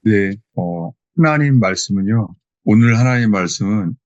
네, 하나님 말씀은요, 오늘 하나님 말씀은,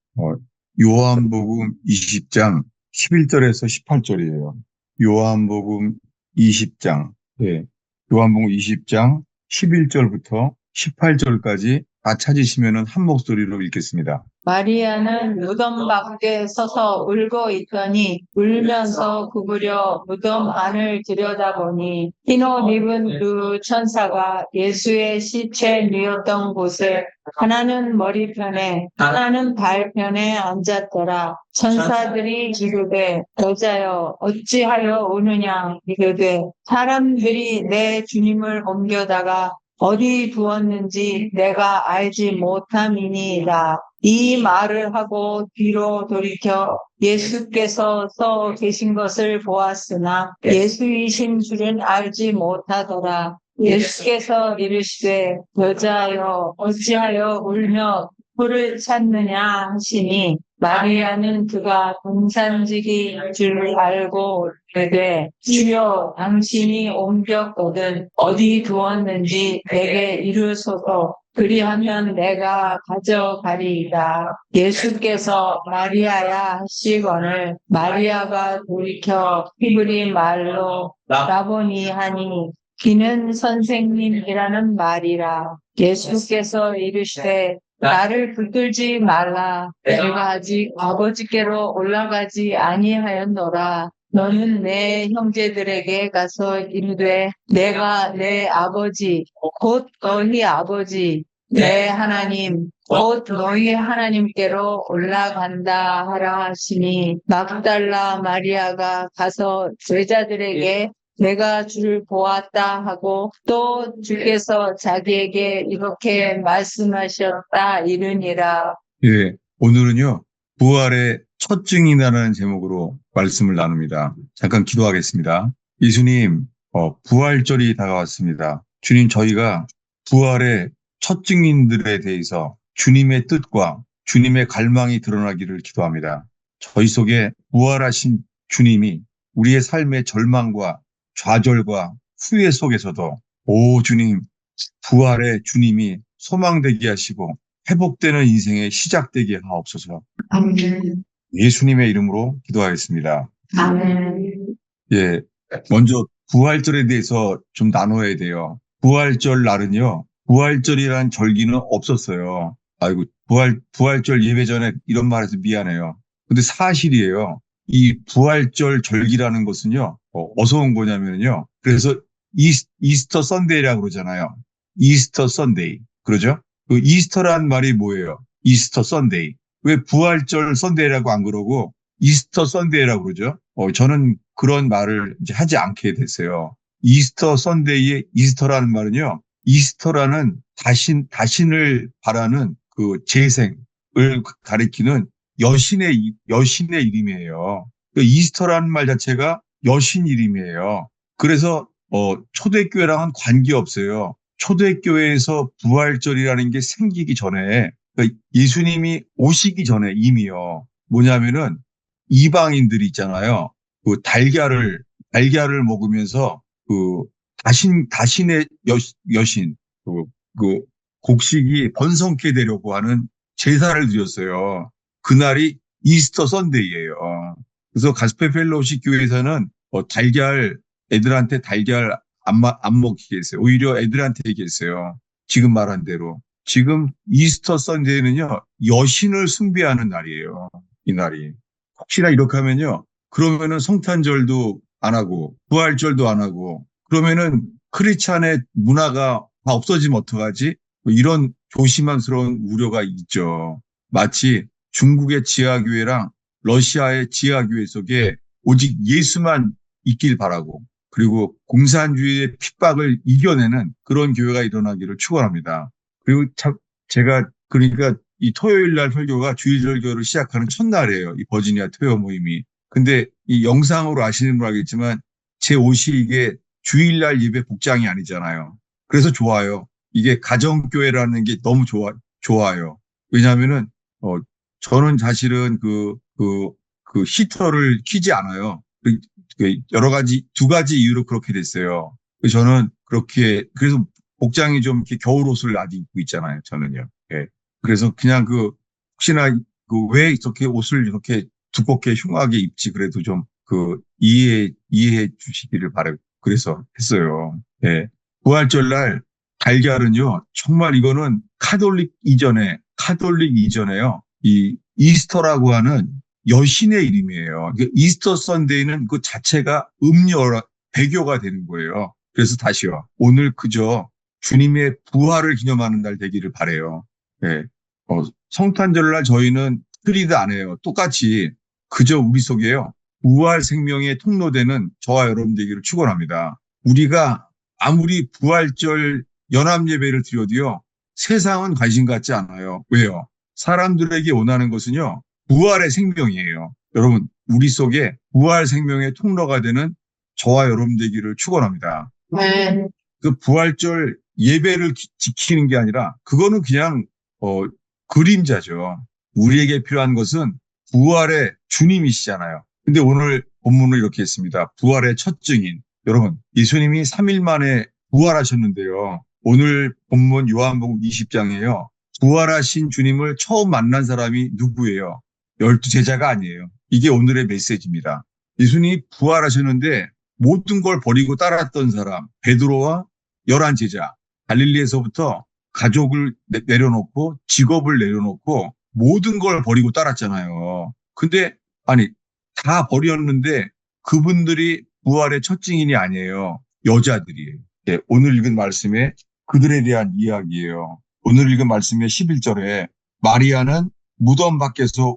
요한복음 20장 11절에서 18절이에요. 요한복음 20장, 네, 요한복음 20장 11절부터 18절까지 다 찾으시면은 한 목소리로 읽겠습니다. 마리아는 무덤 밖에 서서 울고 있더니 울면서 구부려 무덤 안을 들여다보니 흰 옷 입은 두 천사가 예수의 시체 누였던 곳에 하나는 머리편에 하나는 발편에 앉았더라. 천사들이 이르되 여자여 어찌하여 우느냐 이르되 사람들이 내 주님을 옮겨다가 어디 두었는지 내가 알지 못함이니이다. 이 말을 하고 뒤로 돌이켜 예수께서 서 계신 것을 보았으나 예수이신 줄은 알지 못하더라. 예수께서 이르시되 여자여 어찌하여 울며 풀을 찾느냐 하시니 마리아는 그가 동산직인 줄 알고 이르되 주여 당신이 옮겼거든 어디 두었는지 내게 이르소서 그리하면 내가 가져가리이다. 예수께서 마리아야 하시거늘 마리아가 돌이켜 히브리 말로 라보니 하니 기는 선생님이라는 말이라. 예수께서 이르시되 나를 붙들지 말라. 내가 아직 아버지께로 올라가지 아니하였노라. 너는 내 형제들에게 가서 이르되 내가 내 아버지 곧 너희 아버지 내 하나님 곧 너희 하나님께로 올라간다 하라 하시니 막달라 마리아가 가서 제자들에게 내가 주를 보았다 하고 또 주께서 자기에게 이렇게 말씀하셨다 이르니라. 예, 오늘은요, 부활의 첫 증인이라는 제목으로 말씀을 나눕니다. 잠깐 기도하겠습니다. 예수님, 부활절이 다가왔습니다. 주님, 저희가 부활의 첫 증인들에 대해서 주님의 뜻과 주님의 갈망이 드러나기를 기도합니다. 저희 속에 부활하신 주님이 우리의 삶의 절망과 좌절과 후회 속에서도, 오 주님, 부활의 주님이 소망되게 하시고 회복되는 인생의 시작되게 하옵소서. 아멘. 예수님의 이름으로 기도하겠습니다. 아멘. 예, 먼저 부활절에 대해서 좀 나눠야 돼요. 부활절 날은요, 부활절이라는 절기는 없었어요. 아이고, 부활절 예배 전에 이런 말해서 미안해요. 근데 사실이에요. 이 부활절 절기라는 것은요, 어디서 온 거냐면요. 그래서 이스터 선데이라고 그러잖아요. 이스터 선데이. 그러죠? 그 이스터란 말이 뭐예요? 이스터 선데이. 왜 부활절 선데이라고 안 그러고 이스터 선데이라고 그러죠? 저는 그런 말을 이제 하지 않게 됐어요. 이스터 선데이의 이스터라는 말은요, 이스터라는 다신을 바라는 그 재생을 가리키는 여신의 이름이에요. 그 이스터라는 말 자체가 여신 이름이에요. 그래서, 초대교회랑은 관계없어요. 초대교회에서 부활절이라는 게 생기기 전에, 그러니까 예수님이 오시기 전에 이미요. 뭐냐면은 이방인들이 있잖아요. 그 달걀을 먹으면서 그 다신의 여신, 그, 그 곡식이 번성케 되려고 하는 제사를 드렸어요. 그날이 이스터 선데이예요. 그래서 가스펠 펠로우십 교회에서는 애들한테 달걀 안 먹히게 했어요. 오히려 애들한테 얘기했어요. 지금 말한 대로. 지금 이스터 선데이는요, 여신을 숭배하는 날이에요. 이 날이. 혹시나 이렇게 하면요, 그러면은 성탄절도 안 하고, 부활절도 안 하고, 그러면은 크리스찬의 문화가 다 없어지면 어떡하지? 뭐 이런 조심스러운 우려가 있죠. 마치 중국의 지하교회랑 러시아의 지하교회 속에 오직 예수만 있길 바라고, 그리고 공산주의의 핍박을 이겨내는 그런 교회가 일어나기를 축원합니다. 그리고 참 제가 그러니까 이 토요일 날 설교가 주일설교를 시작하는 첫날이에요. 이 버지니아 토요 모임이. 근데 이 영상으로 아시는 분 알겠지만 제 옷이 이게 주일날 예배 복장이 아니잖아요. 그래서 좋아요. 이게 가정교회라는 게 너무 좋아요. 왜냐하면은, 저는 사실은 그 히터를 키지 않아요. 여러 가지, 두 가지 이유로 그렇게 됐어요. 저는 그래서 복장이 좀 이렇게 겨울 옷을 아직 입고 있잖아요. 저는요. 예. 그래서 그냥 혹시나 왜 이렇게 옷을 이렇게 두껍게 흉하게 입지 그래도 좀 이해해 주시기를 바라고 그래서 했어요. 예. 부활절날 달걀은요, 정말 이거는 카톨릭 이전에요. 이 이스터라고 하는 여신의 이름이에요. 이스터 선데이는 그 자체가 배교가 되는 거예요. 그래서 다시요. 오늘 그저 주님의 부활을 기념하는 날 되기를 바래요. 예. 성탄절날 저희는 트리드 안 해요. 똑같이 그저 우리 속에요. 부활 생명의 통로되는 저와 여러분 되기를 축원합니다. 우리가 아무리 부활절 연합 예배를 드려도요. 세상은 관심 갖지 않아요. 왜요? 사람들에게 원하는 것은요. 부활의 생명이에요. 여러분, 우리 속에 부활 생명의 통로가 되는 저와 여러분 되기를 축원합니다. 네. 그 부활절 예배를 지키는 게 아니라 그거는 그냥 그림자죠. 우리에게 필요한 것은 부활의 주님이시잖아요. 근데 오늘 본문을 이렇게 했습니다. 부활의 첫 증인. 여러분, 예수님이 3일 만에 부활하셨는데요. 오늘 본문 요한복음 20장에요. 부활하신 주님을 처음 만난 사람이 누구예요? 12제자가 아니에요. 이게 오늘의 메시지입니다. 예수님이 부활하셨는데 모든 걸 버리고 따랐던 사람, 베드로와 11제자, 갈릴리에서부터 가족을 내려놓고 직업을 내려놓고 모든 걸 버리고 따랐잖아요. 근데 아니 다 버렸는데 그분들이 부활의 첫 증인이 아니에요. 여자들이에요. 네, 오늘 읽은 말씀에 그들에 대한 이야기예요. 오늘 읽은 말씀의 11절에 마리아는 무덤 밖에서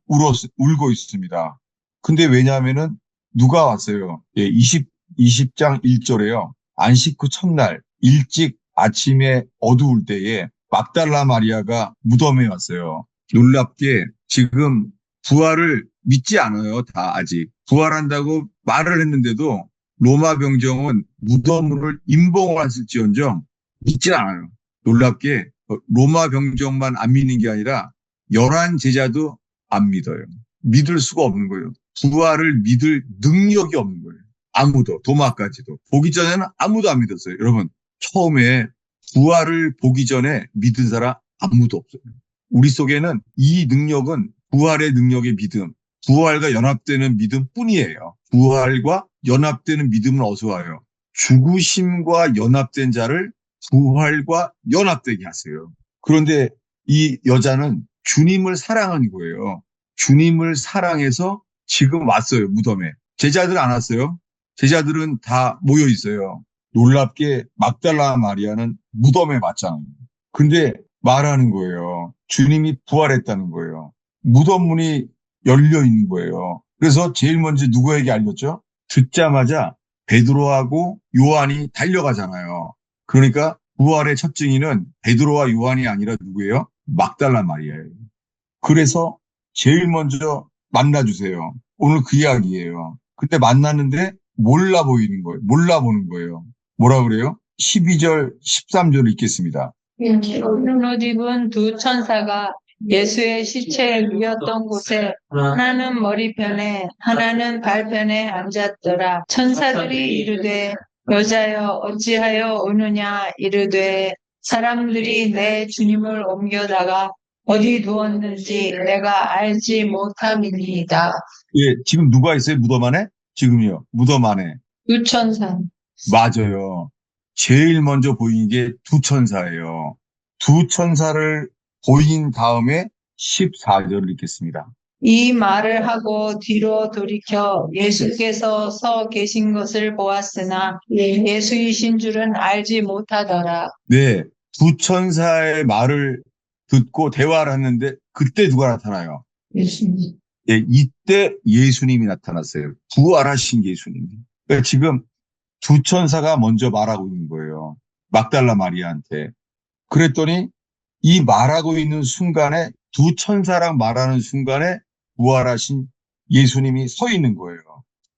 울고 있습니다. 근데 왜냐하면은 누가 왔어요? 예, 20장 1절에요. 안식 후 첫날 일찍 아침에 어두울 때에 막달라 마리아가 무덤에 왔어요. 놀랍게 지금 부활을 믿지 않아요. 다 아직. 부활한다고 말을 했는데도 로마 병정은 무덤을 임봉을 했을지언정 믿지 않아요. 놀랍게 로마 병정만 안 믿는 게 아니라 11제자도 안 믿어요. 믿을 수가 없는 거예요. 부활을 믿을 능력이 없는 거예요. 아무도, 도마까지도. 보기 전에는 아무도 안 믿었어요. 여러분, 처음에 부활을 보기 전에 믿은 사람 아무도 없어요. 우리 속에는 이 능력은 부활의 능력의 믿음, 부활과 연합되는 믿음 뿐이에요. 부활과 연합되는 믿음은 어디서 와요? 죽으심과 연합된 자를 부활과 연합되게 하세요. 그런데 이 여자는 주님을 사랑한 거예요. 주님을 사랑해서 지금 왔어요, 무덤에. 제자들 안 왔어요? 제자들은 다 모여 있어요. 놀랍게 막달라 마리아는 무덤에 왔잖아요. 근데 말하는 거예요. 주님이 부활했다는 거예요. 무덤 문이 열려 있는 거예요. 그래서 제일 먼저 누구에게 알렸죠? 듣자마자 베드로하고 요한이 달려가잖아요. 그러니까 부활의 첫 증인은 베드로와 요한이 아니라 누구예요? 막달라 마리아예요. 그래서 제일 먼저 만나주세요. 오늘 그 이야기예요. 그때 만났는데 몰라 보이는 거예요. 몰라보는 거예요. 뭐라 그래요? 12절, 13절 읽겠습니다. 붉은 옷 입은 두 천사가 예수의 시체를 누웠던 곳에 하나는 머리편에 하나는 발편에 앉았더라. 천사들이 이르되 여자여 어찌하여 오느냐 이르되 사람들이 내 주님을 옮겨다가 어디 두었는지 내가 알지 못함이니이다. 예, 지금 누가 있어요? 무덤 안에? 지금요. 무덤 안에. 두 천사. 맞아요. 제일 먼저 보인 게 두 천사예요. 두 천사를 보인 다음에 14절을 읽겠습니다. 이 말을 하고 뒤로 돌이켜 예수께서 서 계신 것을 보았으나 예수이신 줄은 알지 못하더라. 네, 두 천사의 말을 듣고 대화를 했는데 그때 누가 나타나요? 예수님. 예, 이때 예수님이 나타났어요. 부활하신 예수님이. 그러니까 지금 두 천사가 먼저 말하고 있는 거예요. 막달라 마리아한테. 그랬더니 이 말하고 있는 순간에 두 천사랑 말하는 순간에 부활하신 예수님이 서 있는 거예요.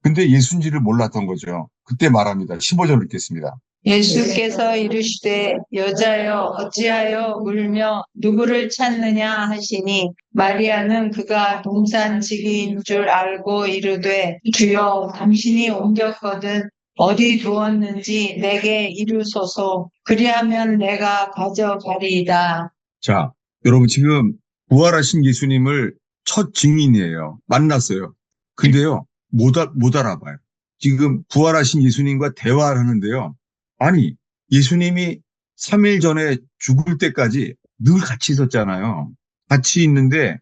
근데 예수인지를 몰랐던 거죠. 그때 말합니다. 15절 읽겠습니다. 예수께서 이르시되 여자여 어찌하여 울며 누구를 찾느냐 하시니 마리아는 그가 동산지기인 줄 알고 이르되 주여 당신이 옮겼거든 어디 두었는지 내게 이루소서. 그리하면 내가 가져가리이다. 자, 여러분 지금 부활하신 예수님을 첫 증인이에요. 만났어요. 근데요, 못 알아봐요. 지금 부활하신 예수님과 대화를 하는데요. 아니, 예수님이 3일 전에 죽을 때까지 늘 같이 있었잖아요. 같이 있는데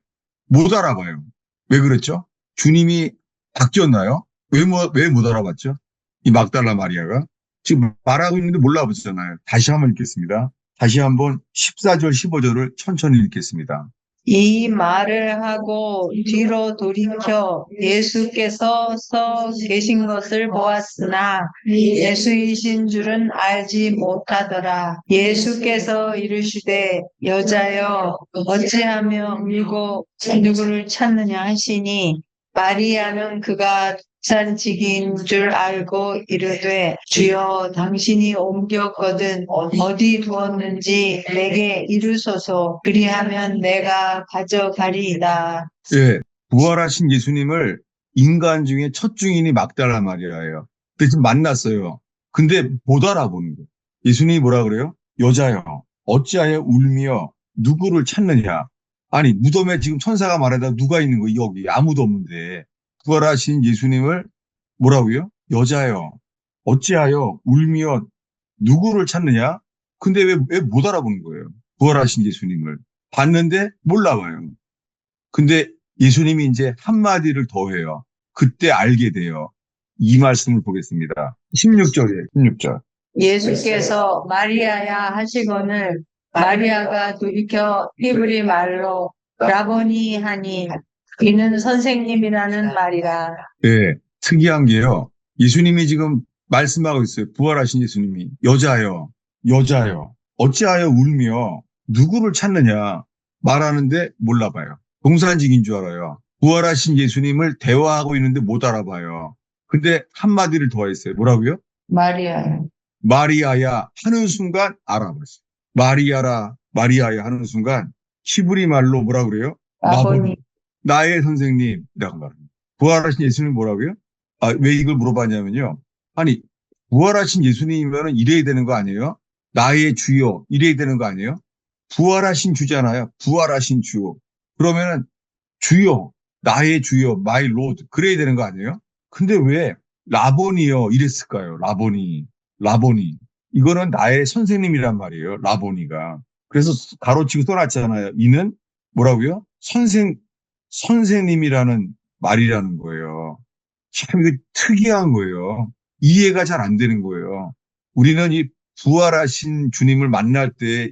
못 알아봐요. 왜 그랬죠? 주님이 바뀌었나요? 왜 못 알아봤죠? 이 막달라 마리아가? 지금 말하고 있는데 몰라보잖아요. 다시 한번 읽겠습니다. 다시 한번 14절, 15절을 천천히 읽겠습니다. 이 말을 하고 뒤로 돌이켜 예수께서 서 계신 것을 보았으나 예수이신 줄은 알지 못하더라. 예수께서 이르시되 여자여 어찌하며 울고 누구를 찾느냐 하시니 마리아는 그가 산직인 줄 알고 이르되 주여 당신이 옮겼거든 어디 두었는지 내게 이르소서. 그리하면 내가 가져가리이다. 예, 부활하신 예수님을 인간 중에 첫 증인이 막달라 마리아예요. 근데 지금 만났어요. 근데 못 알아보는 거예요. 예수님이 뭐라 그래요? 여자여, 어찌하여 울며 누구를 찾느냐? 아니, 무덤에 지금 천사가 말하다 누가 있는 거예요? 여기 아무도 없는데. 부활하신 예수님을 뭐라고요? 여자여, 어찌하여 울며 누구를 찾느냐? 근데 왜 못 알아보는 거예요? 부활하신 예수님을. 봤는데 몰라봐요. 근데 예수님이 이제 한마디를 더 해요. 그때 알게 돼요. 이 말씀을 보겠습니다. 16절이에요, 16절. 예수께서 마리아야 하시거늘 마리아가 돌이켜 히브리 말로 라보니 하니 이는 선생님이라는 말이라. 네, 특이한 게요. 예수님이 지금 말씀하고 있어요. 부활하신 예수님이. 여자여, 여자여, 어찌하여 울며 누구를 찾느냐 말하는데 몰라봐요. 동산직인 줄 알아요. 부활하신 예수님을 대화하고 있는데 못 알아봐요. 근데 한마디를 더 했어요. 뭐라고요? 마리아. 마리아야 하는 순간 알아봤어요. 마리아라, 마리아야 하는 순간 히브리 말로 뭐라 그래요? 라보니. 나의 선생님이라고 말합니다. 부활하신 예수님 뭐라고요? 아, 왜 이걸 물어봤냐면요. 아니, 부활하신 예수님이면 이래야 되는 거 아니에요? 나의 주요 이래야 되는 거 아니에요? 부활하신 주잖아요. 부활하신 주. 그러면은 주요, 나의 주요, my lord 그래야 되는 거 아니에요? 근데 왜 라보니요 이랬을까요? 라보니. 이거는 나의 선생님이란 말이에요. 라보니가. 그래서 가로치고 써놨잖아요. 이는 뭐라고요? 선생님이라는 말이라는 거예요. 참 이거 특이한 거예요. 이해가 잘 안 되는 거예요. 우리는 이 부활하신 주님을 만날 때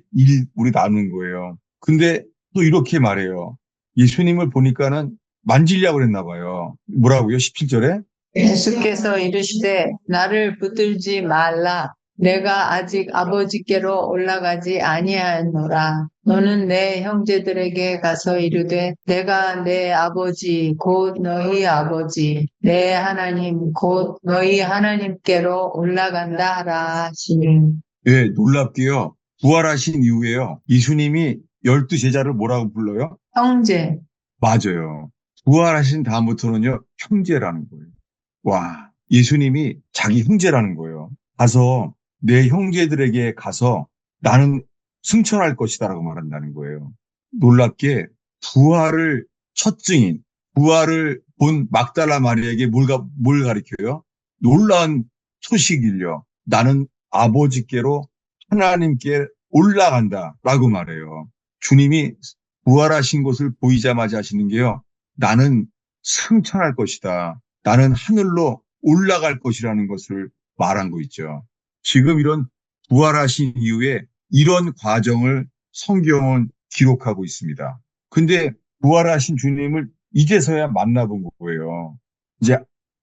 우리 나누는 거예요. 근데 또 이렇게 말해요. 예수님을 보니까는 만지려고 그랬나 봐요. 뭐라고요? 17절에? 예수께서 이르시되 나를 붙들지 말라. 내가 아직 아버지께로 올라가지 아니하였노라. 너는 내 형제들에게 가서 이르되 내가 내 아버지 곧 너희 아버지 내 하나님 곧 너희 하나님께로 올라간다 하라 하시니. 예, 놀랍게요. 부활하신 이후에요. 예수님이 12제자를 뭐라고 불러요? 형제. 맞아요. 부활하신 다음부터는요, 형제라는 거예요. 와, 예수님이 자기 형제라는 거예요. 가서 내 형제들에게 가서 나는 승천할 것이다라고 말한다는 거예요. 놀랍게 부활을 첫 증인, 부활을 본 막달라 마리아에게 뭘 가리켜요? 놀라운 소식이요. 나는 아버지께로 하나님께 올라간다라고 말해요. 주님이 부활하신 것을 보이자마자 하시는 게요. 나는 승천할 것이다. 나는 하늘로 올라갈 것이라는 것을 말한 거 있죠. 지금 이런 부활하신 이후에 이런 과정을 성경은 기록하고 있습니다. 근데 부활하신 주님을 이제서야 만나본 거예요. 이제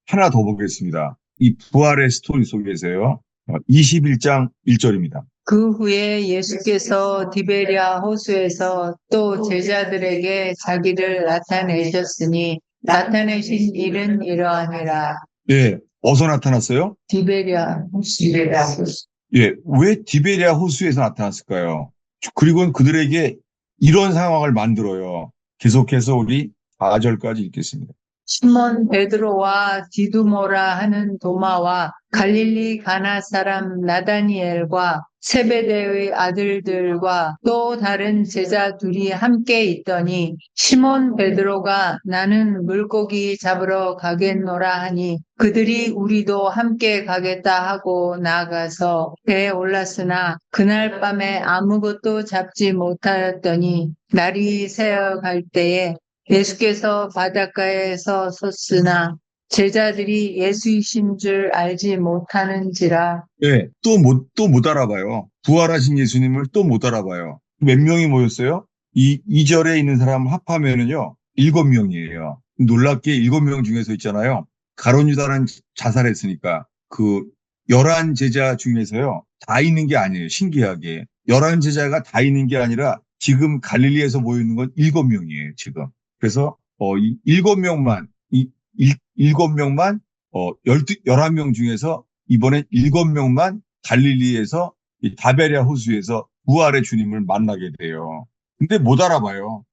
하나 더 보겠습니다. 이 부활의 스토리 속에서요. 21장 1절입니다. 그 후에 예수께서 디베랴 호수에서 또 제자들에게 자기를 나타내셨으니 나타내신 일은 이러하니라. 예, 어디서 나타났어요? 디베랴 호수. 예, 왜 디베랴 호수에서 나타났을까요? 그리고 그들에게 이런 상황을 만들어요. 계속해서 우리 4절까지 읽겠습니다. 시몬 베드로와 디두모라 하는 도마와 갈릴리 가나 사람 나다니엘과 세베대의 아들들과 또 다른 제자 둘이 함께 있더니 시몬 베드로가 나는 물고기 잡으러 가겠노라 하니 그들이 우리도 함께 가겠다 하고 나아가서 배에 올랐으나 그날 밤에 아무것도 잡지 못하였더니 날이 새어갈 때에 예수께서 바닷가에서 섰으나 제자들이 예수이신 줄 알지 못하는지라. 예, 또 못 알아봐요. 부활하신 예수님을 또 못 알아봐요. 몇 명이 모였어요? 이 절에 있는 사람 합하면은요, 7명이에요. 놀랍게 7명 중에서 있잖아요. 가룟 유다는 자살했으니까 그 11 제자 중에서요, 다 있는 게 아니에요. 신기하게. 11 제자가 다 있는 게 아니라 지금 갈릴리에서 모여 있는 건 7명이에요, 지금. 그래서, 이 7명만, 7명만, 11명 중에서 이번엔 7명만 갈릴리에서 이 다베랴 호수에서 부활의 주님을 만나게 돼요. 근데 못 알아봐요.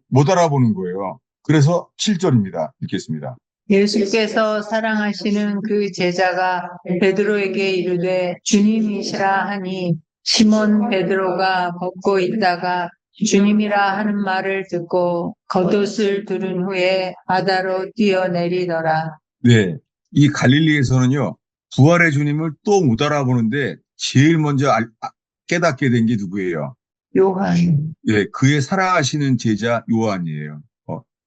못 알아보는 거예요. 그래서 7절입니다. 읽겠습니다. 예수께서 사랑하시는 그 제자가 베드로에게 이르되 주님이시라 하니 시몬 베드로가 걷고 있다가 주님이라 하는 말을 듣고 겉옷을 두른 후에 바다로 뛰어내리더라. 네. 이 갈릴리에서는요, 부활의 주님을 또 못 알아보는데 제일 먼저 깨닫게 된 게 누구예요? 요한. 예, 그의 사랑하시는 제자 요한이에요.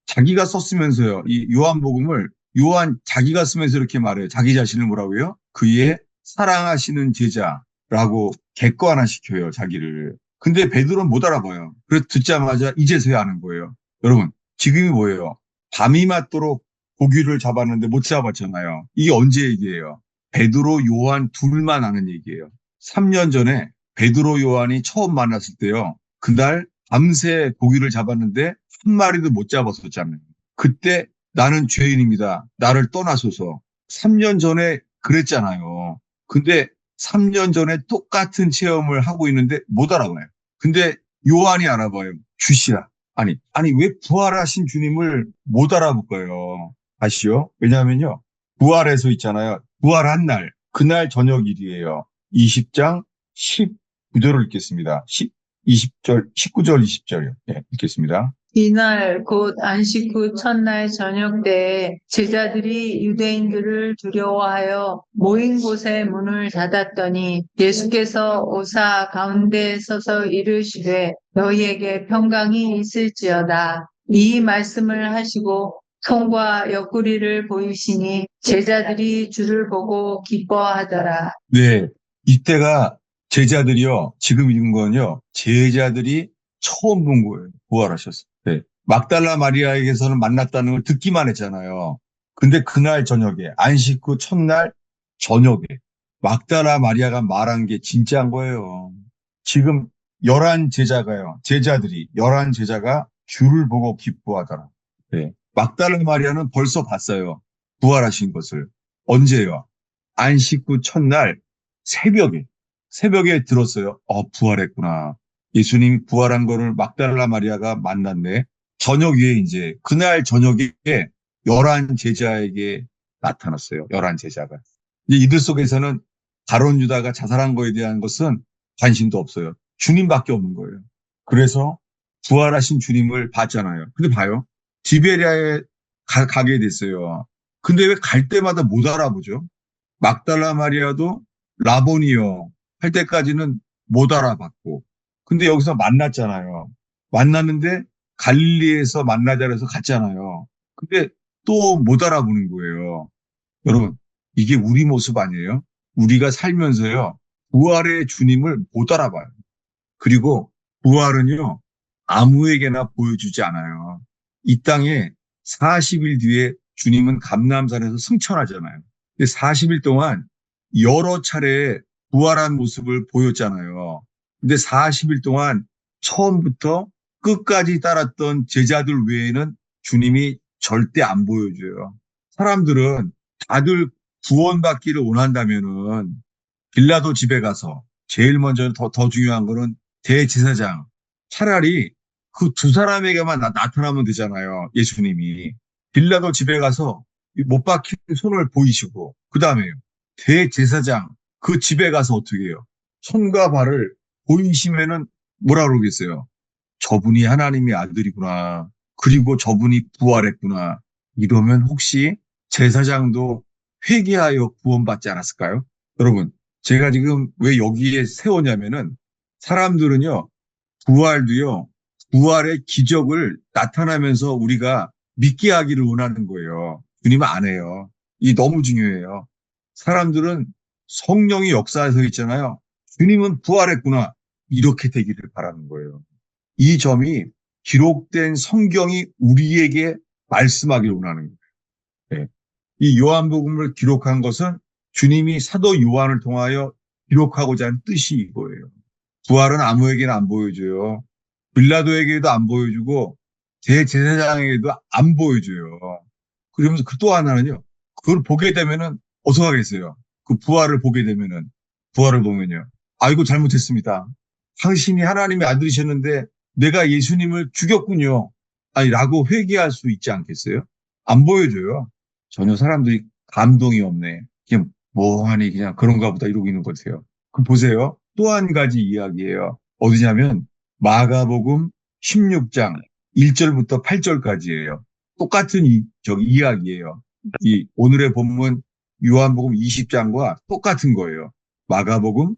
자기가 썼으면서요. 이 요한복음을 요한 자기가 쓰면서 이렇게 말해요. 자기 자신을 뭐라고요? 그의 사랑하시는 제자라고 객관화시켜요, 자기를. 근데 베드로는 못 알아봐요. 그래서 듣자마자 이제서야 아는 거예요. 여러분, 지금이 뭐예요? 밤이 맞도록 고기를 잡았는데 못 잡았잖아요. 이게 언제 얘기예요? 베드로, 요한 둘만 아는 얘기예요. 3년 전에 베드로, 요한이 처음 만났을 때요. 그날 밤새 고기를 잡았는데 한 마리도 못 잡았었잖아요. 그때 나는 죄인입니다. 나를 떠나소서. 3년 전에 그랬잖아요. 근데 3년 전에 똑같은 체험을 하고 있는데 못 알아봐요. 근데 요한이 알아봐요. 주시라. 아니 왜 부활하신 주님을 못 알아볼까요? 아시죠? 왜냐하면요. 부활해서 있잖아요. 부활한 날, 그날 저녁일이에요. 20장 19절을 읽겠습니다. 20절, 19절, 20절이요. 네, 읽겠습니다. 이날 곧 안식 후 첫날 저녁 때에 제자들이 유대인들을 두려워하여 모인 곳에 문을 닫았더니 예수께서 오사 가운데 서서 이르시되 너희에게 평강이 있을지어다. 이 말씀을 하시고 손과 옆구리를 보이시니 제자들이 주를 보고 기뻐하더라. 네, 이때가 제자들이요. 지금 읽은 건요. 제자들이 처음 본 거예요. 부활하셨어요. 네. 막달라 마리아에게서는 만났다는 걸 듣기만 했잖아요. 근데 그날 저녁에, 안식 후 첫날 저녁에 막달라 마리아가 말한 게 진짜인 거예요. 지금 11 제자가요. 제자들이 11 제자가 주를 보고 기뻐하더라. 네. 막달라 마리아는 벌써 봤어요. 부활하신 것을. 언제요? 안식 후 첫날 새벽에 들었어요. 부활했구나. 예수님이 부활한 거를 막달라 마리아가 만났네. 저녁에 이제 그날 저녁에 11 제자에게 나타났어요. 11 제자가. 이제 이들 속에서는 가룟 유다가 자살한 거에 대한 것은 관심도 없어요. 주님밖에 없는 거예요. 그래서 부활하신 주님을 봤잖아요. 근데 봐요. 디베리아에 가게 됐어요. 근데 왜 갈 때마다 못 알아보죠? 막달라 마리아도 라보니요 할 때까지는 못 알아봤고, 근데 여기서 만났잖아요. 만났는데 갈릴리에서 만나자 해서 갔잖아요. 근데 또 못 알아보는 거예요. 여러분, 이게 우리 모습 아니에요? 우리가 살면서요, 부활의 주님을 못 알아봐요. 그리고 부활은요, 아무에게나 보여주지 않아요. 이 땅에 40일 뒤에 주님은 감람산에서 승천하잖아요. 근데 40일 동안 여러 차례 부활한 모습을 보였잖아요. 근데 40일 동안 처음부터 끝까지 따랐던 제자들 외에는 주님이 절대 안 보여줘요. 사람들은 다들 구원받기를 원한다면은 빌라도 집에 가서 제일 먼저 더 중요한 거는 대제사장. 차라리 그 두 사람에게만 나타나면 되잖아요. 예수님이. 빌라도 집에 가서 못 박힌 손을 보이시고, 그 다음에요. 대제사장, 그 집에 가서 어떻게 해요? 손과 발을 보이시면은 뭐라 그러겠어요? 저분이 하나님의 아들이구나. 그리고 저분이 부활했구나. 이러면 혹시 제사장도 회개하여 구원받지 않았을까요? 여러분, 제가 지금 왜 여기에 세웠냐면은 사람들은요, 부활도요, 부활의 기적을 나타나면서 우리가 믿게 하기를 원하는 거예요. 주님은 안 해요. 이 너무 중요해요. 사람들은 성령이 역사에서 있잖아요. 주님은 부활했구나. 이렇게 되기를 바라는 거예요. 이 점이 기록된 성경이 우리에게 말씀하기를 원하는 거예요. 네. 이 요한복음을 기록한 것은 주님이 사도 요한을 통하여 기록하고자 하는 뜻이 이거예요. 부활은 아무에게나 안 보여줘요. 빌라도에게도 안 보여주고 대제사장에게도 안 보여줘요. 그러면서 그 또 하나는요. 그걸 보게 되면은 어떻게 하겠어요? 그 부활을 보게 되면은 부활을 보면요. 아이고 잘못했습니다. 당신이 하나님의 아들이셨는데 내가 예수님을 죽였군요. 아니 라고 회개할 수 있지 않겠어요? 안 보여줘요. 전혀 사람들이 감동이 없네. 그냥 뭐하니 그냥 그런가 보다 이러고 있는 것 같아요. 그럼 보세요. 또 한 가지 이야기예요. 어디냐면 마가복음 16장 1절부터 8절까지예요. 똑같은 저기 이야기예요. 이 오늘의 본문 요한복음 20장과 똑같은 거예요. 마가복음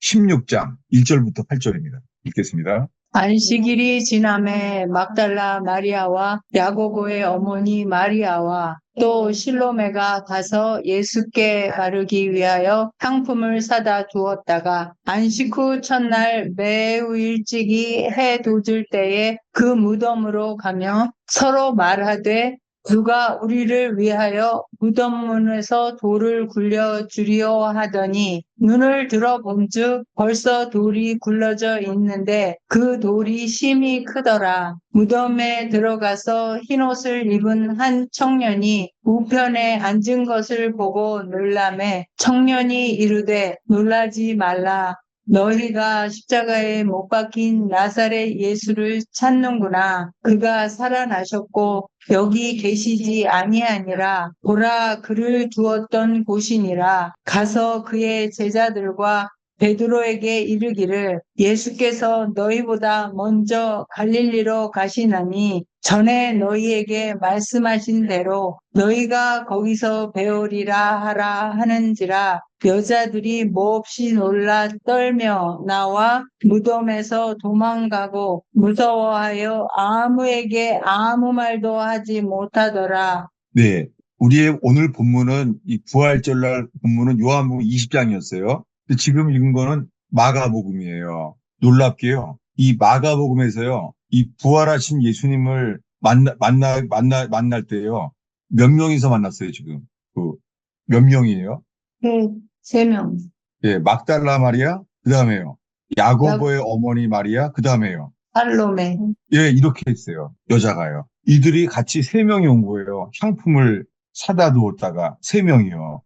16장 1절부터 8절입니다. 읽겠습니다. 안식일이 지남에 막달라 마리아와 야고보의 어머니 마리아와 또 실로메가 가서 예수께 바르기 위하여 향품을 사다 두었다가 안식 후 첫날 매우 일찍이 해 돋을 때에 그 무덤으로 가며 서로 말하되 누가 우리를 위하여 무덤 문에서 돌을 굴려 주리오 하더니 눈을 들어본즉 벌써 돌이 굴러져 있는데 그 돌이 심히 크더라. 무덤에 들어가서 흰옷을 입은 한 청년이 우편에 앉은 것을 보고 놀라매 청년이 이르되 놀라지 말라. 너희가 십자가에 못 박힌 나사렛 예수를 찾는구나. 그가 살아나셨고 여기 계시지 아니하니라. 보라 그를 두었던 곳이니라. 가서 그의 제자들과 베드로에게 이르기를 예수께서 너희보다 먼저 갈릴리로 가시나니 전에 너희에게 말씀하신 대로 너희가 거기서 배우리라 하라 하는지라. 여자들이 몹시 놀라 떨며 나와 무덤에서 도망가고 무서워하여 아무에게 아무 말도 하지 못하더라. 네. 우리의 오늘 본문은 이 부활절날 본문은 요한복음 20장이었어요. 근데 지금 읽은 거는 마가복음이에요. 놀랍게요. 이 마가복음에서요. 이 부활하신 예수님을 만날 때요. 몇 명이서 만났어요, 지금. 몇 명이에요? 세 명. 예, 막달라 마리아, 그 다음에요. 야고보의 어머니 마리아, 그 다음에요. 살로메. 예, 이렇게 했어요. 여자가요. 이들이 같이 세 명이 온 거예요. 향품을 사다 두었다가 세 명이요.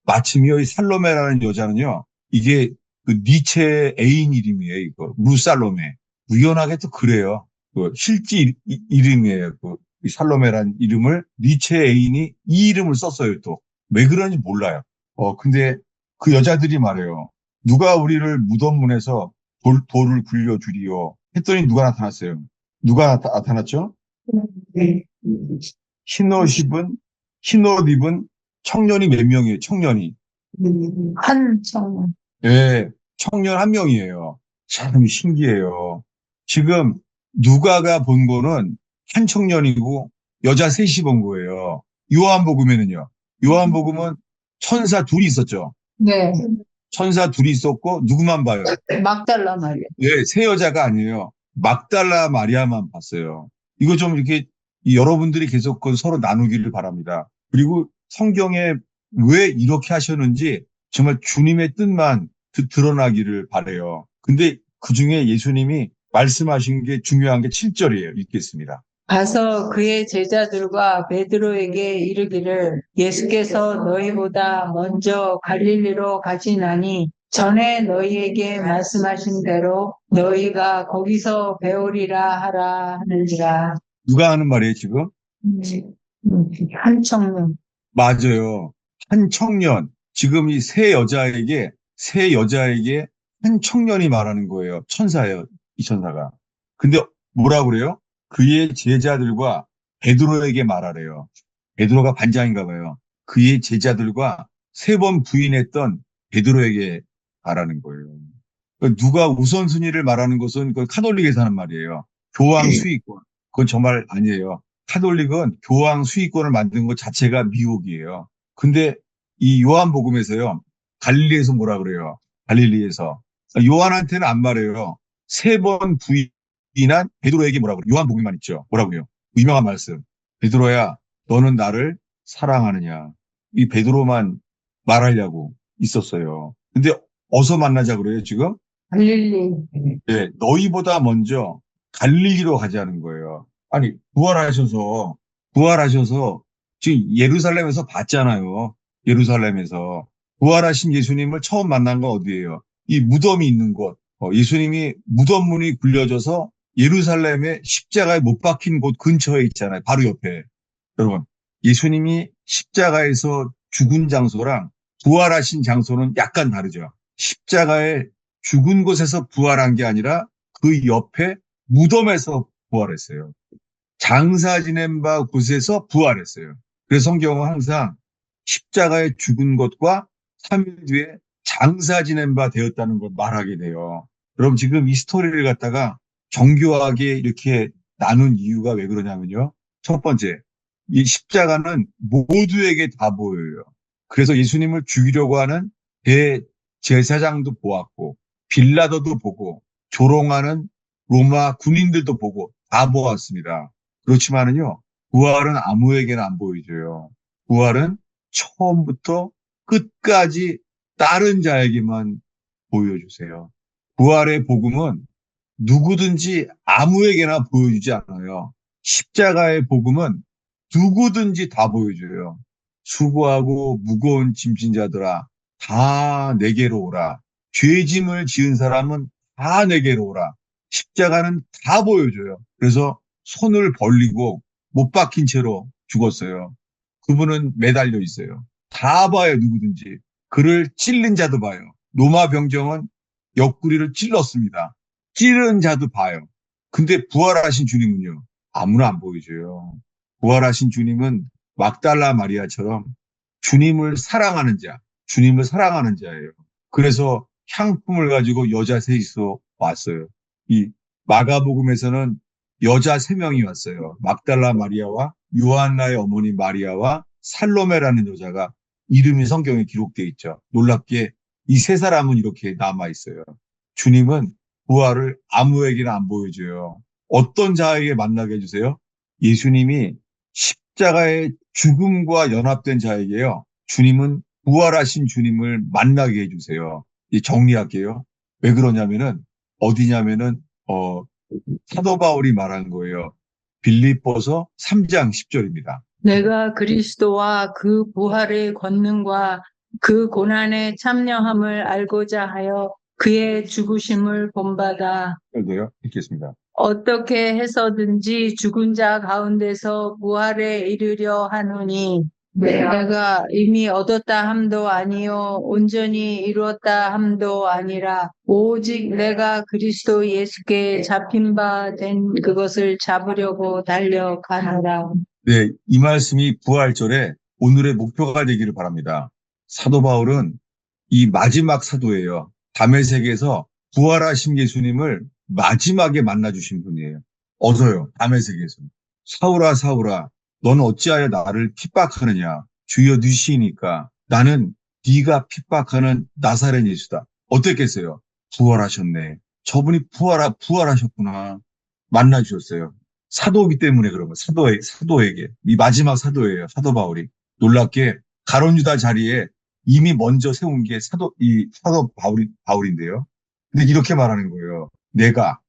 마침이요, 이 살로메라는 여자는요, 이게 그 니체의 애인 이름이에요, 이거. 루살로메. 우연하게 또 그래요. 그 실제 이름이에요. 이 살로메라는 이름을 니체의 애인이 이 이름을 썼어요, 또. 왜 그런지 몰라요. 근데 그 여자들이 말해요. 누가 우리를 무덤문에서 돌을 굴려주리요. 했더니 누가 나타났어요? 누가 나타났죠? 네. 흰옷 입은 청년이 몇 명이에요, 청년이? 한 청년. 예, 청년 한 명이에요. 참 신기해요. 지금 누가가 본 거는 한 청년이고 여자 셋이 본 거예요. 요한복음에는요. 요한복음은 천사 둘이 있었죠. 네. 천사 둘이 있었고 누구만 봐요? 막달라 마리아. 예, 세 여자가 아니에요. 막달라 마리아만 봤어요. 이거 좀 이렇게 여러분들이 계속 서로 나누기를 바랍니다. 그리고 성경에 왜 이렇게 하셨는지 정말 주님의 뜻만 드러나기를 바래요. 근데 그 중에 예수님이 말씀하신 게 중요한 게 7절이에요. 읽겠습니다. 가서 그의 제자들과 베드로에게 이르기를 예수께서 너희보다 먼저 갈릴리로 가시나니 전에 너희에게 말씀하신 대로 너희가 거기서 배우리라 하라 하는지라. 누가 하는 말이에요, 지금? 한 청년. 맞아요. 한 청년. 지금 새 여자에게 한 청년이 말하는 거예요. 천사예요. 이 천사가. 근데 뭐라 그래요? 그의 제자들과 베드로에게 말하래요. 베드로가 반장인가 봐요. 그의 제자들과 세 번 부인했던 베드로에게 말하는 거예요. 그러니까 누가 우선순위를 말하는 것은 그 카톨릭에서 하는 말이에요. 교황 수의권. 그건 저 말 아니에요. 카톨릭은 교황 수의권을 만든 것 자체가 미혹이에요. 근데 이 요한복음에서요. 갈릴리에서 뭐라 그래요? 갈릴리에서. 요한한테는 안 말해요. 세 번 부인한 베드로에게 뭐라 그래요? 요한복음만 있죠. 뭐라고요? 유명한 말씀. 베드로야, 너는 나를 사랑하느냐? 이 베드로만 말하려고 있었어요. 근데 어서 만나자 그래요, 지금? 갈릴리. 예, 너희보다 먼저 갈릴리로 가자는 거예요. 아니, 부활하셔서 지금 예루살렘에서 봤잖아요. 예루살렘에서. 부활하신 예수님을 처음 만난 건 어디예요? 이 무덤이 있는 곳. 예수님이 무덤 문이 굴려져서 예루살렘에 십자가에 못 박힌 곳 근처에 있잖아요. 바로 옆에. 여러분, 예수님이 십자가에서 죽은 장소랑 부활하신 장소는 약간 다르죠. 십자가에 죽은 곳에서 부활한 게 아니라 그 옆에 무덤에서 부활했어요. 장사 지낸 바 곳에서 부활했어요. 그래서 성경은 항상 십자가에 죽은 것과 3일 뒤에 장사 지낸 바 되었다는 걸 말하게 돼요. 그럼 지금 이 스토리를 갖다가 정교하게 이렇게 나눈 이유가 왜 그러냐면요. 첫 번째, 이 십자가는 모두에게 다 보여요. 그래서 예수님을 죽이려고 하는 대제사장도 보았고, 빌라도도 보고, 조롱하는 로마 군인들도 보고 다 보았습니다. 그렇지만은요, 부활은 아무에게나 안 보여줘요. 부활은 처음부터 끝까지 다른 자에게만 보여주세요. 부활의 복음은 누구든지 아무에게나 보여주지 않아요. 십자가의 복음은 누구든지 다 보여줘요. 수고하고 무거운 짐진 자들아, 다 내게로 오라. 죄짐을 지은 사람은 다 내게로 오라. 십자가는 다 보여줘요. 그래서 손을 벌리고 못 박힌 채로 죽었어요. 그분은 매달려 있어요. 다 봐요, 누구든지. 그를 찔른 자도 봐요. 로마 병정은 옆구리를 찔렀습니다. 찌른 자도 봐요. 근데 부활하신 주님은요, 아무나 안 보여줘요. 부활하신 주님은 막달라 마리아처럼 주님을 사랑하는 자예요. 그래서 향품을 가지고 여자 셋이서 왔어요. 이 마가복음에서는 여자 세 명이 왔어요. 막달라 마리아와 요한나의 어머니 마리아와 살로메라는 여자가 이름이 성경에 기록되어 있죠. 놀랍게 이 세 사람은 이렇게 남아 있어요. 주님은 부활을 아무에게나 안 보여줘요. 어떤 자에게 만나게 해주세요? 예수님이 십자가의 죽음과 연합된 자에게요. 주님은 부활하신 주님을 만나게 해주세요. 정리할게요. 왜 그러냐면은 어디냐면은 사도 바울이 말한 거예요. 빌립보서 3장 10절입니다. 내가 그리스도와 그 부활의 권능과 그 고난의 참여함을 알고자 하여 그의 죽으심을 본받아 그래도요. 읽겠습니다. 어떻게 해서든지 죽은 자 가운데서 부활에 이르려 하노니 내가 이미 얻었다 함도 아니요 온전히 이루었다 함도 아니라 오직 내가 그리스도 예수께 잡힌 바 된 그것을 잡으려고 달려가노라. 네, 이 말씀이 부활절에 오늘의 목표가 되기를 바랍니다. 사도 바울은 이 마지막 사도예요. 다메섹에서 부활하신 예수님을 마지막에 만나주신 분이에요. 어서요, 다메섹에서. 사울아, 사울아, 너는 어찌하여 나를 핍박하느냐? 주여 누시니까 나는 네가 핍박하는 나사렛 예수다. 어땠겠어요? 부활하셨네. 저분이 부활하셨구나. 만나주셨어요. 사도이기 때문에 그런 거예요. 사도에게. 이 마지막 사도예요. 사도 바울이. 놀랍게 가룟 유다 자리에 이미 먼저 세운 게 사도 바울인데요. 근데 이렇게 말하는 거예요. 내가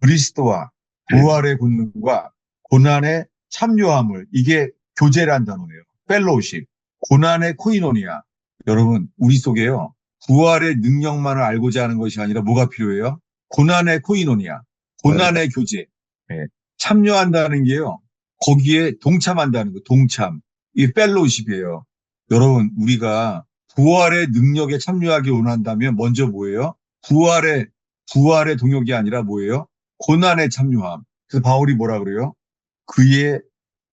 그리스도와 부활의 권능과 고난의 참여함을, 이게 교제란 단어예요. 펠로우십. 고난의 코이노니아. 여러분, 우리 속에요. 부활의 능력만을 알고자 하는 것이 아니라 뭐가 필요해요? 고난의 코이노니아. 고난의 교제. 예. 참여한다는 게요. 거기에 동참한다는 거, 동참. 이게 펠로우십이에요. 여러분, 우리가 부활의 능력에 참여하기 원한다면 먼저 뭐예요? 부활의 동역이 아니라 뭐예요? 고난에 참여함. 그래서 바울이 뭐라 그래요? 그의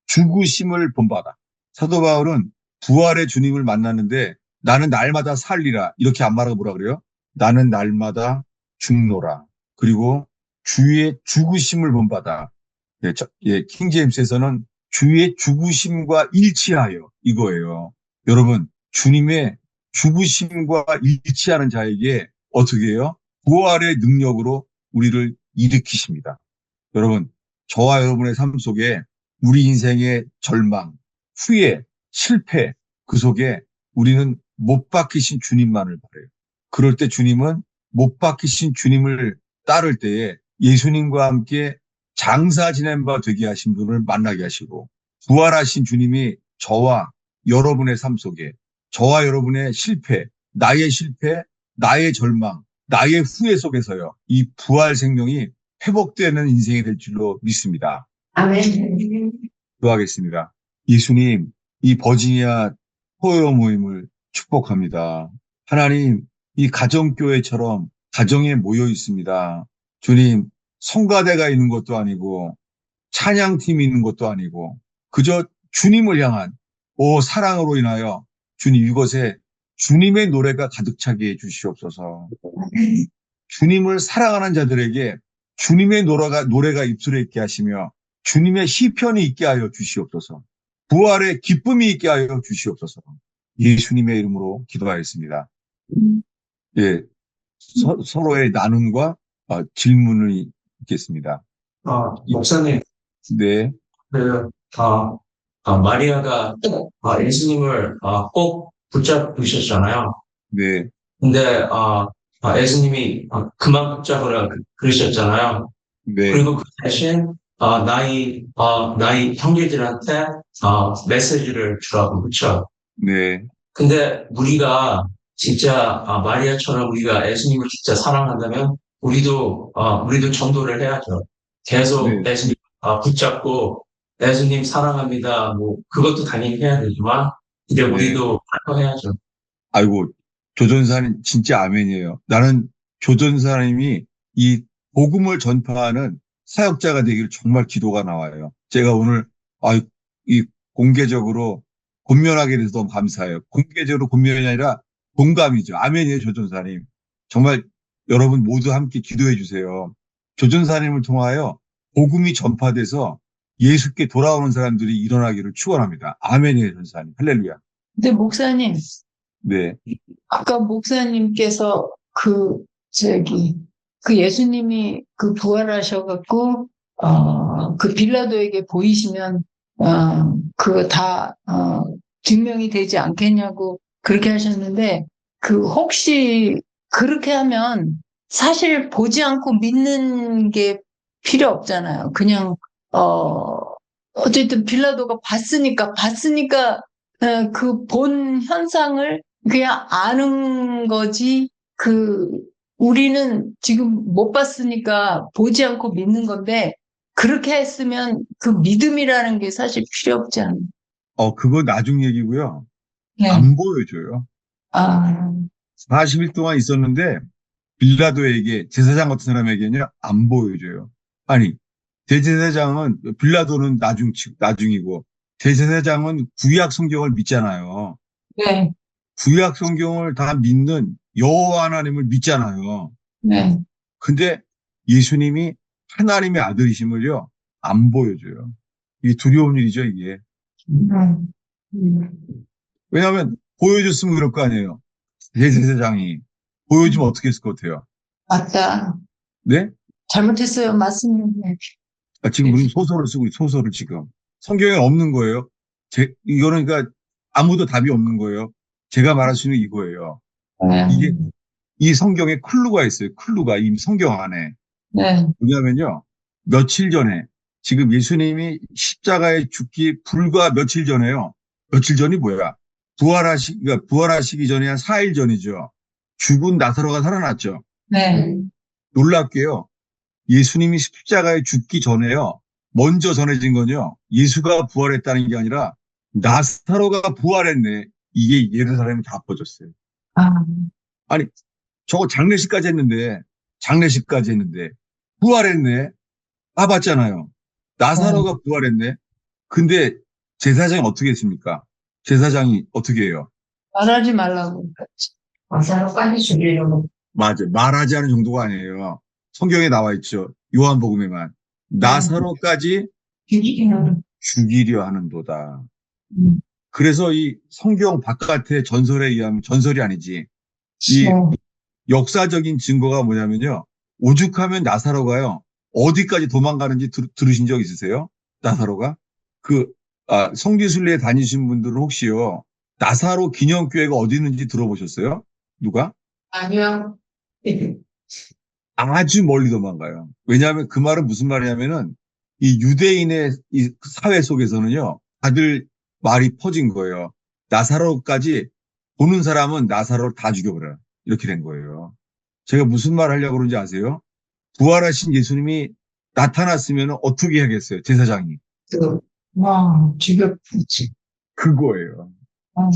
죽으심을 본받아. 사도 바울은 부활의 주님을 만났는데 나는 날마다 살리라. 이렇게 안 말하고 뭐라 그래요? 나는 날마다 죽노라. 그리고 주의 죽으심을 본받아. 예, 킹제임스에서는 주의 죽으심과 일치하여 이거예요. 여러분, 주님의 죽으심과 일치하는 자에게 어떻게 해요? 부활의 능력으로 우리를 일으키십니다. 여러분, 저와 여러분의 삶 속에 우리 인생의 절망, 후회, 실패, 그 속에 우리는 못 박히신 주님만을 바라요. 그럴 때 주님은 못 박히신 주님을 따를 때에 예수님과 함께 장사 지낸 바 되게 하신 분을 만나게 하시고 부활하신 주님이 저와 여러분의 삶 속에 저와 여러분의 실패, 나의 절망, 나의 후회 속에서요. 이 부활 생명이 회복되는 인생이 될 줄로 믿습니다. 아멘. 기도하겠습니다. 예수님, 이 버지니아 포요 모임을 축복합니다. 하나님, 이 가정교회처럼 가정에 모여 있습니다. 주님, 성가대가 있는 것도 아니고 찬양팀이 있는 것도 아니고 그저 주님을 향한 사랑으로 인하여 주님 이곳에 주님의 노래가 가득 차게 해 주시옵소서. 주님을 사랑하는 자들에게 주님의 노래가 입술에 있게 하시며 주님의 시편이 있게 하여 주시옵소서. 부활의 기쁨이 있게 하여 주시옵소서. 예수님의 이름으로 기도하였습니다. 예, 서로의 나눔과 질문을 있겠습니다. 목사님, 네, 그, 마리아가 예수님을 꼭 붙잡으셨잖아요. 네, 근데 예수님이 그만 붙잡으라 그러셨잖아요. 네, 그리고 그 대신 나의 형제들한테 메시지를 주라고 그렇죠. 네, 근데 우리가 진짜 마리아처럼 우리가 예수님을 진짜 사랑한다면 우리도 전도를 해야죠. 계속 네, 예수님 붙잡고 예수님 사랑합니다. 뭐 그것도 당연히 해야 되지만 이제 네. 우리도 해야죠. 아이고, 조전사님 진짜 아멘이에요. 나는 조전사님이 이 복음을 전파하는 사역자가 되기를 정말 기도가 나와요. 제가 오늘 이 공개적으로 권면하게 돼서 너무 감사해요. 공개적으로 권면이 아니라 공감이죠. 아멘이에요, 조전사님. 정말 여러분 모두 함께 기도해 주세요. 조전사님을 통하여 복음이 전파돼서 예수께 돌아오는 사람들이 일어나기를 축원합니다. 아멘이에요, 조전사님. 할렐루야. 근데 목사님, 네, 아까 목사님께서 그 예수님이 그 부활하셔갖고, 그 빌라도에게 보이시면, 그거 다, 증명이 되지 않겠냐고 그렇게 하셨는데, 혹시 그렇게 하면 사실 보지 않고 믿는 게 필요 없잖아요. 그냥, 어쨌든 빌라도가 봤으니까, 그 본 현상을 그냥 아는 거지, 우리는 지금 못 봤으니까 보지 않고 믿는 건데, 그렇게 했으면 그 믿음이라는 게 사실 필요 없지 않아요. 그거 나중 얘기고요. 네. 안 보여줘요. 아, 40일 동안 있었는데 빌라도에게 제사장 같은 사람에게는 안 보여줘요. 아니 대제사장은 빌라도는 나중이고 대제사장은 구약 성경을 믿잖아요. 네, 구약 성경을 다 믿는 여호와 하나님을 믿잖아요. 네. 근데 예수님이 하나님의 아들이심을요 안 보여줘요. 이게 두려운 일이죠 이게. 음, 음. 왜냐하면 보여줬으면 그럴 거 아니에요. 대제사장이 보여주면 어떻게 했을 것 같아요? 맞다. 네? 잘못했어요. 맞습니다. 지금 우리 소설을 쓰고 소설을 지금 성경에 없는 거예요. 이거는 그러니까 아무도 답이 없는 거예요. 제가 말할 수 있는 이거예요. 네, 이게 이 성경에 클루가 있어요. 클루가 이 성경 안에 네, 뭐냐면요. 며칠 전에 지금 예수님이 십자가에 죽기 불과 며칠 전에요. 며칠 전이 뭐야? 그러니까 부활하시기 전에 한 4일 전이죠. 죽은 나사로가 살아났죠. 네, 놀랍게요. 예수님이 십자가에 죽기 전에요. 먼저 전해진 건요. 예수가 부활했다는 게 아니라 나사로가 부활했네. 이게 예루살렘이 다 퍼졌어요. 아, 아니, 저거 장례식까지 했는데 부활했네. 다 봤잖아요. 어, 나사로가 부활했네. 근데 제사장이 어떻게 했습니까? 제사장이 어떻게 해요? 말하지 말라고. 마사로 빨리 죽이려고. 맞아요. 말하지 않은 정도가 아니에요. 성경에 나와 있죠. 요한복음에만. 나사로까지 죽이기는. 죽이려 하는도다. 음, 그래서 이 성경 바깥의 전설에 의하면 전설이 아니지. 이 어, 역사적인 증거가 뭐냐면요. 오죽하면 나사로가요. 어디까지 도망가는지 들으신 적 있으세요? 나사로가? 그, 성지순례에 다니신 분들은 혹시요. 나사로 기념교회가 어디 있는지 들어보셨어요? 누가? 아니요. 아주 멀리 도망가요. 왜냐하면 그 말은 무슨 말이냐면은 이 유대인의 이 사회 속에서는요. 다들 말이 퍼진 거예요. 나사로까지 보는 사람은 나사로를 다 죽여버려요. 이렇게 된 거예요. 제가 무슨 말 하려고 그러는지 아세요? 부활하신 예수님이 나타났으면 어떻게 하겠어요? 제사장이. 그, 와, 죽였지. 그거예요. 아,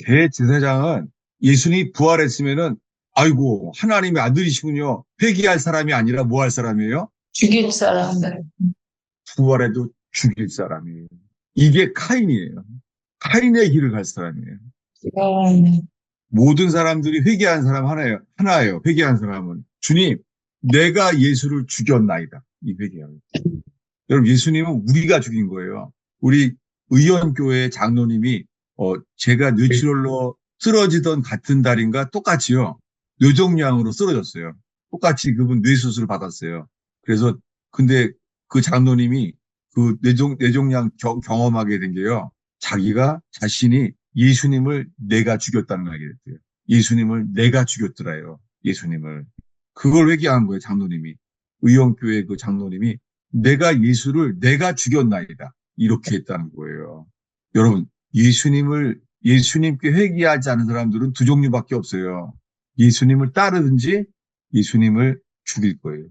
대제사장은 예수님이 부활했으면은 아이고 하나님의 아들이시군요. 회개할 사람이 아니라 뭐 할 사람이에요? 죽일 사람. 부활해도 죽일 사람이에요. 이게 카인이에요. 카인의 길을 갈 사람이에요. 모든 사람들이 회개한 사람 하나예요. 회개한 사람은. 주님, 내가 예수를 죽였나이다. 이 회개하는. 여러분, 예수님은 우리가 죽인 거예요. 우리 의원교회 장로님이, 제가 뇌출혈로 쓰러지던 같은 달인가 똑같이요. 뇌종양으로 쓰러졌어요. 똑같이 그분 뇌수술을 받았어요. 그래서, 근데 그 장로님이 그 뇌종양 경험하게 된 게요. 자기가 자신이 예수님을 내가 죽였다는 걸 알게 됐대요. 예수님을 내가 죽였더라요. 예수님을. 그걸 회개한 거예요, 장로님이. 의원교회 그 장로님이 내가 예수를 내가 죽였나이다. 이렇게 했다는 거예요. 여러분, 예수님께 회개하지 않은 사람들은 두 종류밖에 없어요. 예수님을 따르든지 예수님을 죽일 거예요.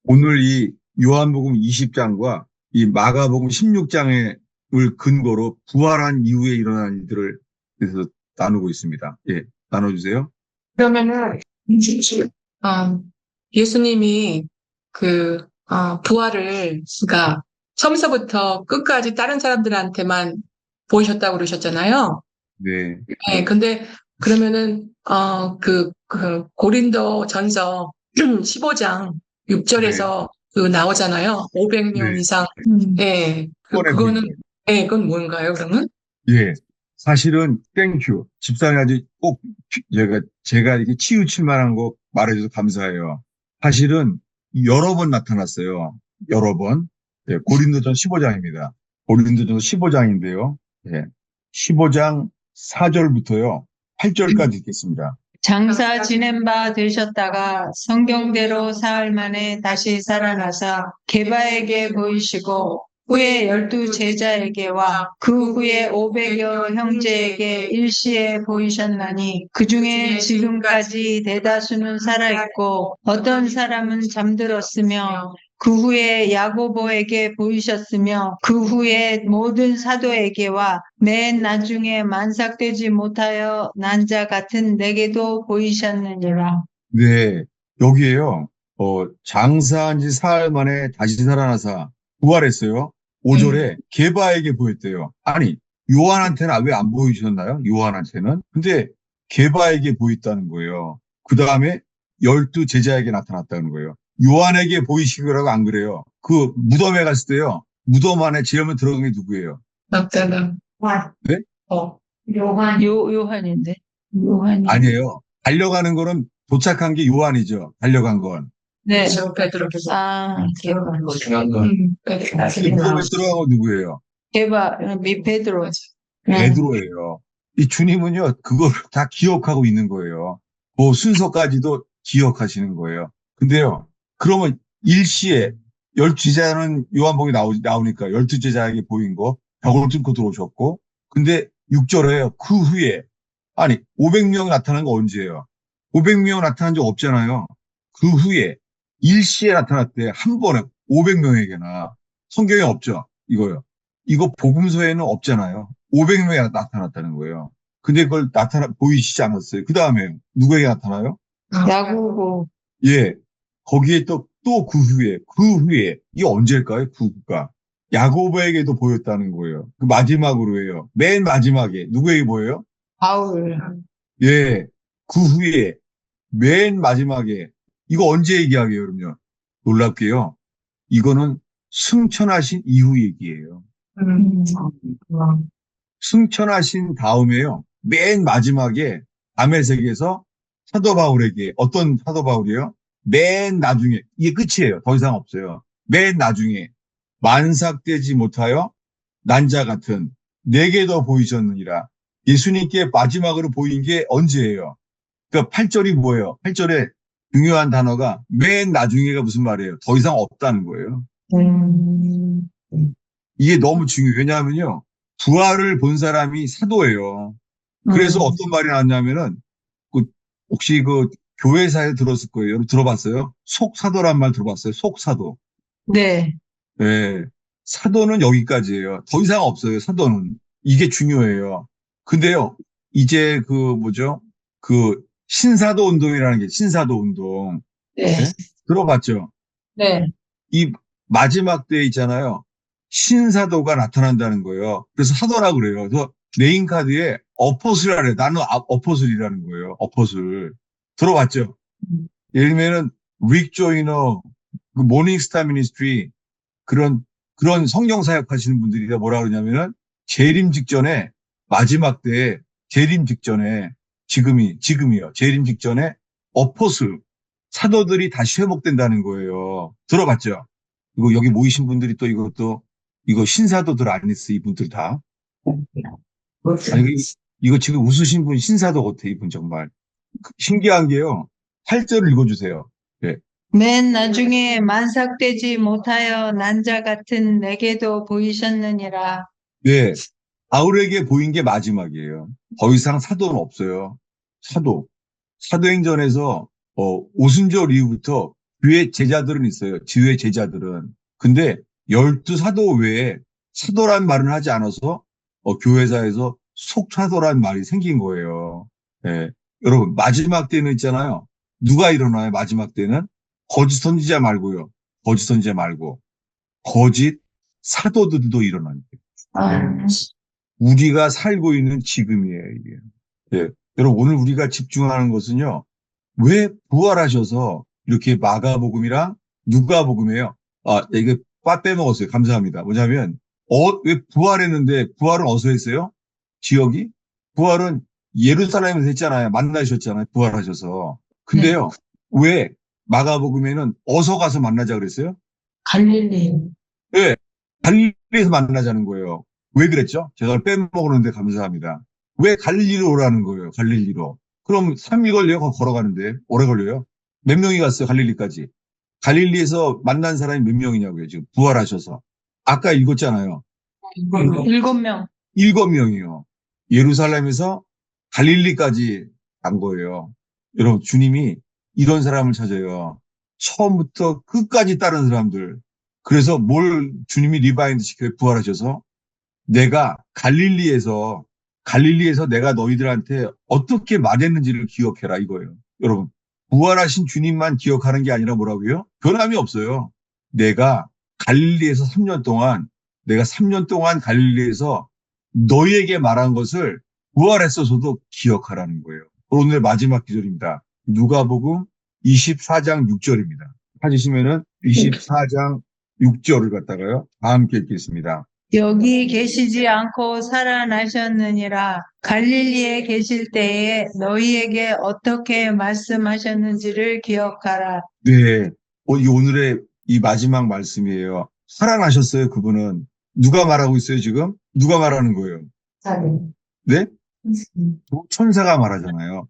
오늘 이 요한복음 20장과 이 마가복음 16장을 근거로 부활한 이후에 일어난 일들을 그래서 나누고 있습니다. 예, 나눠주세요. 그러면은, 예수님이 부활을, 그러니까, 처음서부터 끝까지 다른 사람들한테만 보이셨다고 그러셨잖아요. 네, 네, 근데, 그러면은, 고린도 전서 15장 네, 6절에서 나오잖아요. 500명 네. 이상. 예, 뻔해 보인 그거는, 거예요. 예, 그건 뭔가요, 그러면? 예, 사실은 땡큐. 집사님 아주 꼭 제가 이렇게 치우칠 만한 거 말해줘서 감사해요. 사실은 여러 번 나타났어요. 여러 번. 예, 고린도전 15장입니다. 고린도전 15장인데요. 예, 15장 4절부터요. 8절까지 읽겠습니다. 장사 지낸 바 되셨다가 성경대로 사흘 만에 다시 살아나사 게바에게 보이시고 후에 12 제자에게와 그 후에 500여 형제에게 일시에 보이셨나니 그 중에 지금까지 대다수는 살아있고 어떤 사람은 잠들었으며 그 후에 야고보에게 보이셨으며 그 후에 모든 사도에게와 맨 나중에 만삭되지 못하여 난 자 같은 내게도 보이셨느니라. 네, 여기에요. 장사한 지 사흘 만에 다시 살아나사 부활했어요. 5절에 게바에게 보였대요. 아니, 요한한테는 왜 안 보이셨나요? 요한한테는. 근데 게바에게 보였다는 거예요. 그 다음에 12 제자에게 나타났다는 거예요. 요한에게 보이시더라고 안 그래요? 그 무덤에 갔을 때요. 무덤 안에 제일 먼저 들어간 게 누구예요? 막다가. 네? 요한. 요한인데. 요한이. 아니에요. 달려가는 거는 도착한 게 요한이죠. 달려간 건. 네. 베드로께서. 아, 중요한 건 무덤에 들어간 건 누구예요? 베드로. 베드로예요. 이 주님은요, 그걸 다 기억하고 있는 거예요. 그 순서까지도 기억하시는 거예요. 근데요, 그러면 일시에 12제자는 요한복음에 나오니까 12제자에게 보인 거, 벽을 뚫고 들어오셨고, 근데 6절에요. 그 후에, 아니, 500명 나타난 거 언제예요? 500명 나타난 적 없잖아요. 그 후에, 일시에 나타났대. 한 번에 500명에게나. 성경에 없죠. 이거요. 이거 복음서에는 없잖아요. 500명에 나타났다는 거예요. 근데 그걸 보이시지 않았어요. 그 다음에 누구에게 나타나요? 야고보. 예. 거기에 또 그 후에, 이게 언제일까요? 그 후가. 야고보에게도 보였다는 거예요. 그 마지막으로 해요. 맨 마지막에. 누구에게 보여요? 바울. 예. 그 후에, 맨 마지막에. 이거 언제 얘기하게요, 그러면? 놀랍게요. 이거는 승천하신 이후 얘기예요. 음. 승천하신 다음에요. 맨 마지막에 밤의 세계에서 사도 바울에게 어떤 사도 바울이에요? 맨 나중에 이게 끝이에요. 더 이상 없어요. 맨 나중에 만삭되지 못하여 난자 같은 내게 더 보이셨느니라. 예수님께 마지막으로 보인 게 언제예요? 그러니까 8절이 뭐예요? 8절에 중요한 단어가 맨 나중에가 무슨 말이에요? 더 이상 없다는 거예요. 음. 이게 너무 중요해요. 왜냐하면요. 부활을 본 사람이 사도예요. 그래서 어떤 말이 나왔냐면은, 혹시 교회사에 들었을 거예요. 여러분 들어봤어요? 속사도란 말 들어봤어요? 속사도. 네. 네. 사도는 여기까지예요. 더 이상 없어요. 사도는. 이게 중요해요. 근데요, 이제 신사도 운동이라는 게 신사도 운동. 네. 네? 들어봤죠? 네. 이 마지막 때에 있잖아요. 신사도가 나타난다는 거예요. 그래서 사도라 그래요. 그래서 네임카드에 어포슬이라 그래요. 나는 어포슬이라는 거예요. 어포슬. 들어봤죠? 예를 들면은 릭 조이너, 그 모닝스타 미니스트리 그런 성령 사역 하시는 분들이 뭐라 그러냐면은 재림 직전에 마지막 때에 재림 직전에 지금이요. 재림 직전에 어포슬 사도들이 다시 회복된다는 거예요. 들어봤죠? 이거 여기 모이신 분들이 또 이거 신사도들 아니었어, 이분들 다. 아니, 이거 지금 웃으신 분 신사도 같아, 이분 정말. 신기한 게요. 8절을 읽어주세요. 네. 맨 나중에 만삭되지 못하여 난자 같은 내게도 보이셨느니라. 네. 바울에게 보인 게 마지막이에요. 더 이상 사도는 없어요. 사도행전에서, 오순절 이후부터 주의 제자들은 있어요. 주의 제자들은. 근데 12사도 외에 사도란 말은 하지 않아서, 교회사에서 속사도란 말이 생긴 거예요. 예. 여러분, 마지막 때는 있잖아요. 누가 일어나요? 마지막 때는? 거짓 선지자 말고요. 거짓 선지자 말고. 거짓 사도들도 일어납니다. 아, 우리가 살고 있는 지금이에요, 이게. 예. 여러분, 오늘 우리가 집중하는 것은요, 왜 부활하셔서 이렇게 마가복음이랑 누가복음이에요? 아, 이거 빠 빼먹었어요. 감사합니다. 뭐냐면, 왜 부활했는데, 부활은 어디서 했어요? 지역이? 부활은 예루살렘에서 했잖아요. 만나셨잖아요. 부활하셔서. 근데요, 왜 마가복음에는 어서 가서 만나자 그랬어요? 갈릴리. 예, 갈릴리에서 만나자는 거예요. 왜 그랬죠? 제가 빼먹었는데 감사합니다. 왜 갈릴리로 오라는 거예요? 갈릴리로. 그럼 3일 걸려요? 걸어가는데. 오래 걸려요? 몇 명이 갔어요? 갈릴리까지. 갈릴리에서 만난 사람이 몇 명이냐고요, 지금. 부활하셔서. 아까 읽었잖아요. 7명. 7명이요. 예루살렘에서 갈릴리까지 간 거예요. 여러분, 주님이 이런 사람을 찾아요. 처음부터 끝까지 따른 사람들. 그래서 주님이 리바인드 시켜요. 부활하셔서. 내가 갈릴리에서 내가 너희들한테 어떻게 말했는지를 기억해라 이거예요. 여러분, 부활하신 주님만 기억하는 게 아니라 뭐라고요? 변함이 없어요. 내가 3년 동안 갈릴리에서 너희에게 말한 것을 부활했어서도 기억하라는 거예요. 오늘 마지막 기절입니다. 누가복음 24장 6절입니다. 찾으시면은 24장 6절을 갖다가요. 다 함께 읽겠습니다. 여기 계시지 않고 살아나셨느니라. 갈릴리에 계실 때에 너희에게 어떻게 말씀하셨는지를 기억하라. 네. 이 오늘의 이 마지막 말씀이에요. 살아나셨어요, 그분은. 누가 말하고 있어요, 지금? 누가 말하는 거예요? 네? 두 천사가 말하잖아요.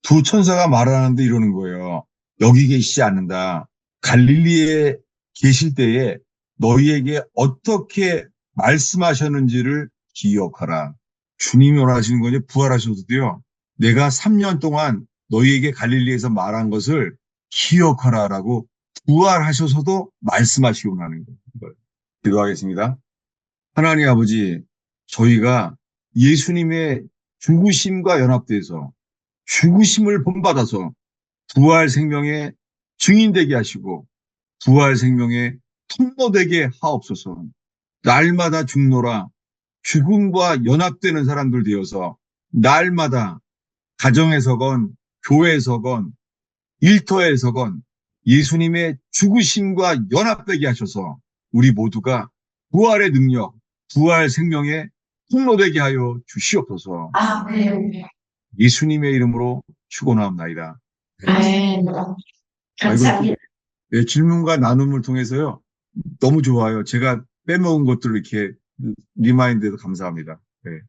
두 천사가 말하는데 이러는 거예요. 여기 계시지 않는다. 갈릴리에 계실 때에 너희에게 어떻게 말씀하셨는지를 기억하라. 주님이 원하시는 거죠. 부활하셔도요. 내가 3년 동안 너희에게 갈릴리에서 말한 것을 기억하라라고 부활하셔서도 말씀하시고 하는 거예요. 기도하겠습니다. 하나님 아버지, 저희가 예수님의 죽으심과 연합돼서 죽으심을 본받아서 부활 생명의 증인되게 하시고 부활 생명의 통로되게 하옵소서. 날마다 죽노라 죽음과 연합되는 사람들 되어서 날마다 가정에서건 교회에서건 일터에서건 예수님의 죽으심과 연합되게 하셔서 우리 모두가 부활의 능력, 부활 생명의 통로되게 하여 주시옵소서. 네. 예수님의 이름으로 축원하옵나이다. 네. 감사합니다. 네, 질문과 나눔을 통해서요. 너무 좋아요. 제가 빼먹은 것들을 이렇게 리마인드해서 감사합니다. 네.